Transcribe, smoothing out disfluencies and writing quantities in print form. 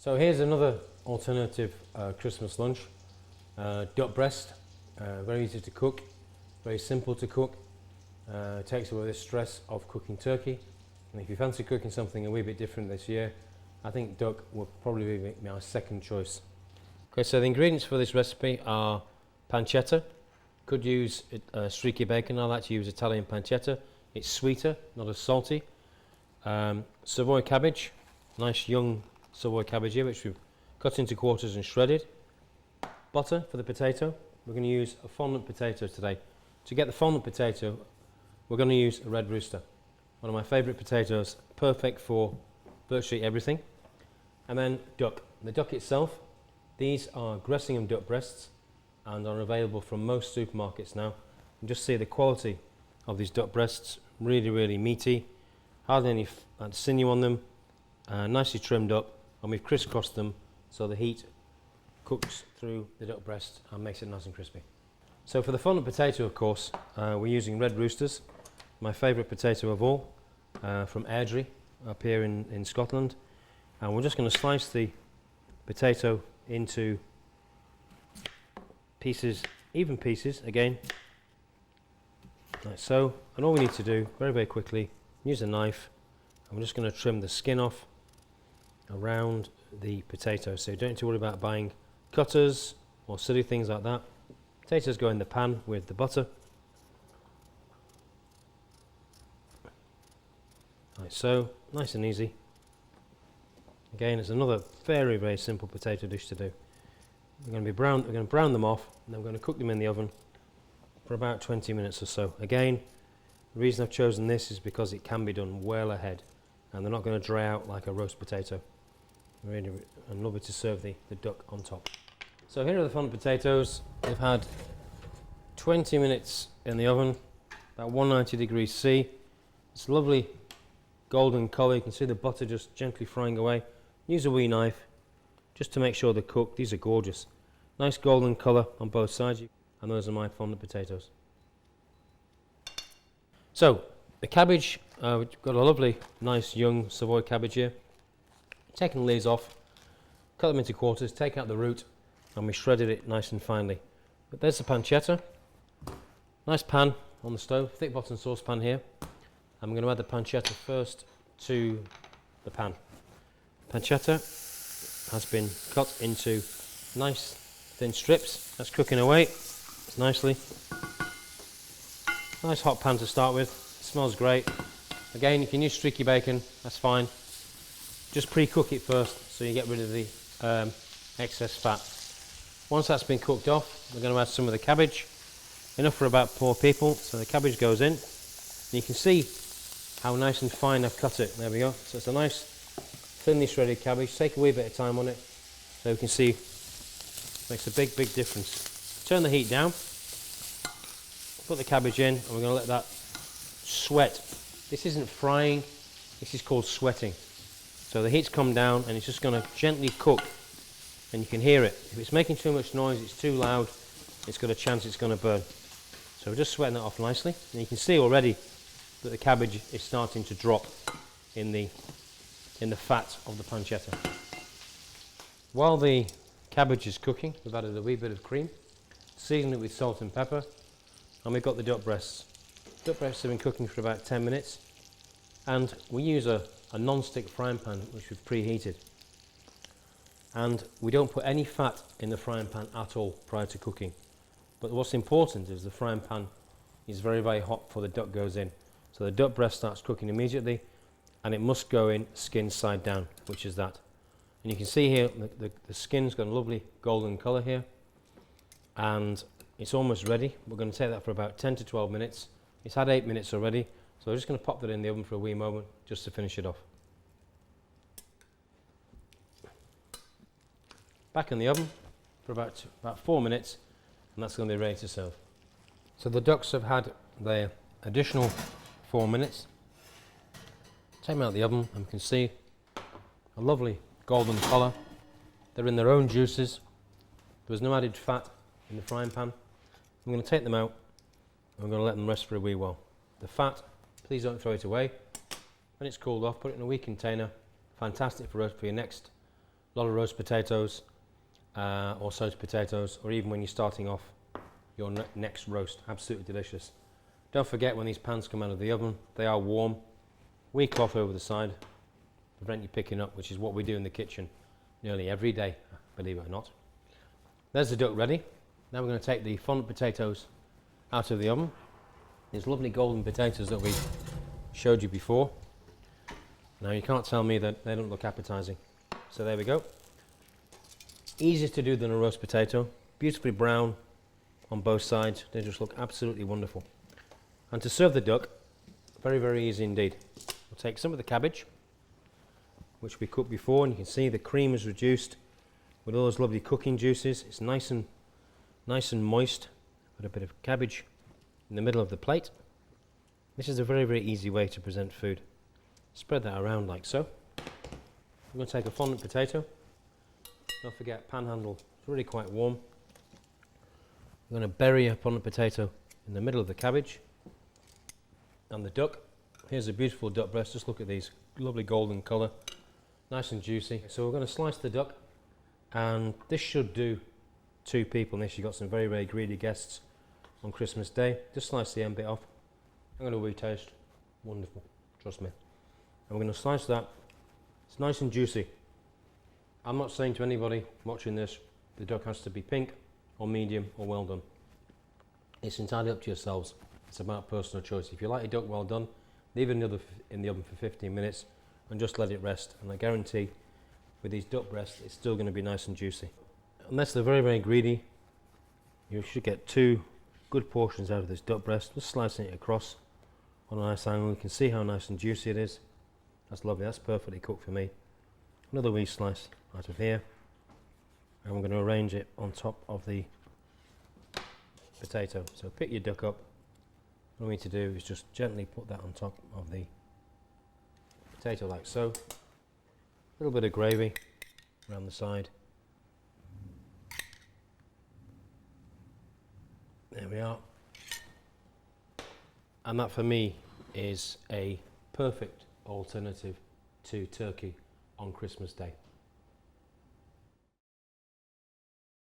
So here's another alternative Christmas lunch. Duck breast, very easy to cook, very simple to cook, takes away the stress of cooking turkey. And if you fancy cooking something a wee bit different this year, I think duck will probably be my second choice. Okay, so the ingredients for this recipe are pancetta. Could use streaky bacon. I like to use Italian pancetta. It's sweeter, not as salty. Savoy cabbage, nice young Savoy cabbage here, which we've cut into quarters and shredded. Butter for the potato. We're going to use a fondant potato today. To get the fondant potato, we're going to use a red rooster. One of my favourite potatoes, perfect for virtually everything. And then duck. The duck itself, these are Gressingham duck breasts and are available from most supermarkets now. And just see the quality of these duck breasts, really, really meaty, hardly any sinew on them, nicely trimmed up, and we've crisscrossed them so the heat cooks through the duck breast and makes it nice and crispy. So for the fondant potato, of course, we're using red roosters, my favourite potato of all, from Airdrie up here in Scotland. And we're just going to slice the potato into pieces, even pieces again, like so. And all we need to do very, very quickly, use a knife, and we're just going to trim the skin off around the potato. So you don't need to worry about buying cutters or silly things like that. Potatoes go in the pan with the butter, like so, nice and easy. Again, it's another very, very simple potato dish to do. We're going to brown them off, and then we're going to cook them in the oven for about 20 minutes or so. Again, the reason I've chosen this is because it can be done well ahead, and they're not going to dry out like a roast potato. Really, and lovely to serve the duck on top. So here are the fondant potatoes. They've had 20 minutes in the oven, about 190 degrees C. It's lovely golden colour. You can see the butter just gently frying away. Use a wee knife just to make sure they're cooked. These are gorgeous. Nice golden colour on both sides. And those are my fondant potatoes. So the cabbage, we've got a lovely, nice young Savoy cabbage here. Taking the leaves off, cut them into quarters, take out the root, and we shredded it nice and finely. But there's the pancetta. Nice pan on the stove, thick bottom saucepan here. I'm going to add the pancetta first to the pan. Pancetta has been cut into nice thin strips. That's cooking away. It's nicely. Nice hot pan to start with. It smells great. Again, you can use streaky bacon, that's fine. Just pre-cook it first so you get rid of the excess fat. Once that's been cooked off, we're going to add some of the cabbage. Enough for about 4 people, so the cabbage goes in. And you can see how nice and fine I've cut it. There we go. So it's a nice thinly shredded cabbage. Take a wee bit of time on it so you can see it makes a big, big difference. Turn the heat down, put the cabbage in, and we're going to let that sweat. This isn't frying, this is called sweating. So the heat's come down and it's just going to gently cook, and you can hear it. If it's making too much noise, it's too loud, it's got a chance it's going to burn. So we're just sweating that off nicely, and you can see already that the cabbage is starting to drop in the fat of the pancetta. While the cabbage is cooking, we've added a wee bit of cream, seasoned it with salt and pepper, and we've got the duck breasts. Duck breasts have been cooking for about 10 minutes, and we use a non-stick frying pan which we've preheated. And we don't put any fat in the frying pan at all prior to cooking. But what's important is the frying pan is very, very hot before the duck goes in. So the duck breast starts cooking immediately, and it must go in skin side down, which is that. And you can see here the skin's got a lovely golden colour here, and it's almost ready. We're going to take that for about 10 to 12 minutes. It's had 8 minutes already, so we're just going to pop that in the oven for a wee moment just to finish it off. Back in the oven for about 4 minutes, and that's going to be ready to serve. So the ducks have had their additional 4 minutes. Take them out of the oven, and you can see a lovely golden colour. They're in their own juices. There was no added fat in the frying pan. I'm going to take them out, and I'm going to let them rest for a wee while. The fat, please don't throw it away. When it's cooled off, put it in a wee container. Fantastic for your next a lot of roast potatoes or smoked potatoes, or even when you're starting off your next roast. Absolutely delicious. Don't forget, when these pans come out of the oven, they are warm. We cloth over the side, prevent you picking up, which is what we do in the kitchen nearly every day, believe it or not. There's the duck ready. Now we're going to take the fondant potatoes out of the oven. These lovely golden potatoes that we showed you before. Now you can't tell me that they don't look appetizing. So there we go. Easier to do than a roast potato. Beautifully brown on both sides. They just look absolutely wonderful. And to serve the duck, very, very easy indeed. We'll take some of the cabbage, which we cooked before, and you can see the cream is reduced with all those lovely cooking juices. It's nice and moist. Put a bit of cabbage in the middle of the plate. This is a very, very easy way to present food. Spread that around like so. I'm going to take a fondant potato. Don't forget, pan handle, it's really quite warm. I'm going to bury a fondant potato in the middle of the cabbage and the duck. Here's a beautiful duck breast. Just look at these, lovely golden colour, nice and juicy. So we're going to slice the duck, and this should do 2 people unless you've got some very, very greedy guests on Christmas Day. Just slice the end bit off. I'm going to retaste. Wonderful, trust me. And we're going to slice that. It's nice and juicy. I'm not saying to anybody watching this the duck has to be pink or medium or well done. It's entirely up to yourselves. It's about personal choice. If you like your duck well done, leave it in the oven for 15 minutes and just let it rest. And I guarantee with these duck breasts, it's still going to be nice and juicy. Unless they're very, very greedy, you should get 2 good portions out of this duck breast. Just slicing it across on a nice angle. You can see how nice and juicy it is. That's lovely. That's perfectly cooked for me. Another wee slice out of here, and I'm going to arrange it on top of the potato. So pick your duck up. What we need to do is just gently put that on top of the potato like so. A little bit of gravy around the side. There we are. And that for me is a perfect alternative to turkey on Christmas Day.